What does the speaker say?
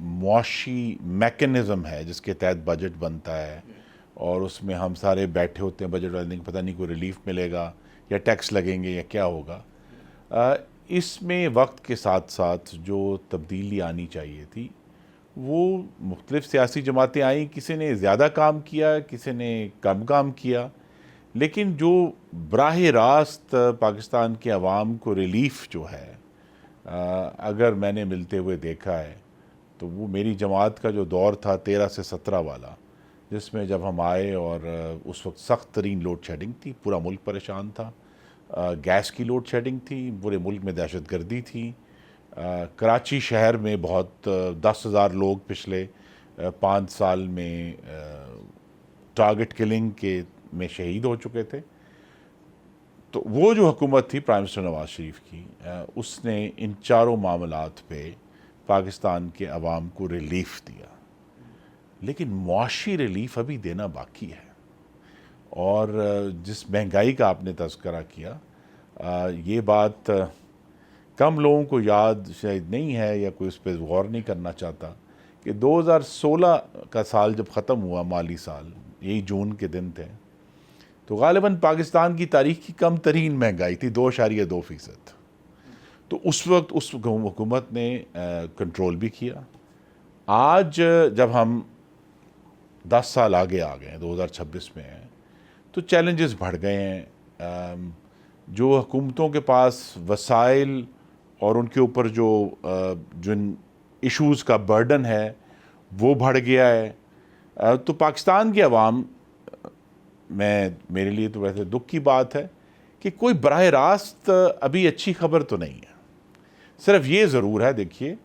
मुआशी मैकेनिज़्म है जिसके तहत बजट बनता है और उसमें हम सारे बैठे होते हैं बजट वाले, पता नहीं कोई रिलीफ मिलेगा या टैक्स लगेंगे या क्या होगा। इसमें वक्त के साथ साथ जो तब्दीली आनी चाहिए थी वो मुख्तलिफ़ सियासी जमातें आई, किसी ने ज़्यादा काम किया, किसी ने कम काम किया, लेकिन जो बराह रास्त पाकिस्तान के अवाम को रिलीफ जो है अगर मैंने मिलते हुए देखा है तो वो मेरी जमात का जो दौर था 13 से 17 वाला, जिसमें जब हम आए और उस वक्त सख्त तरीन लोड शेडिंग थी, पूरा मुल्क परेशान था, गैस की लोड शेडिंग थी, पूरे मुल्क में दहशत गर्दी थी, कराची शहर में बहुत 10,000 लोग पिछले 5 साल में टारगेट किलिंग के में शहीद हो चुके थे। तो वो जो हुकूमत थी प्राइम मिनिस्टर नवाज शरीफ की, उसने इन चारों मामलात पे पाकिस्तान के अवाम को रिलीफ दिया, लेकिन मुआशी रिलीफ अभी देना बाकी है। और जिस महंगाई का आपने तज़किरा किया, ये बात कम लोगों को याद शायद नहीं है या कोई उस पर गौर नहीं करना चाहता कि 2016 का साल जब ख़त्म हुआ, माली साल, यही जून के दिन थे, तो ग़ालिबन पाकिस्तान की तारीख़ की कम तरीन महंगाई थी, 2.2%। तो उस वक्त उस हुकूमत ने कंट्रोल भी किया। आज जब हम 10 साल आगे आ गए हैं, 2026 में हैं, तो चैलेंजेस बढ़ गए हैं। जो हुकूमतों के पास वसाइल और उनके ऊपर जो जिन इश्यूज़ का बर्डन है वो बढ़ गया है। तो पाकिस्तान के अवाम, मेरे लिए तो वैसे दुख की बात है कि कोई बराह रास्त अभी अच्छी खबर तो नहीं है। सिर्फ ये ज़रूर है, देखिए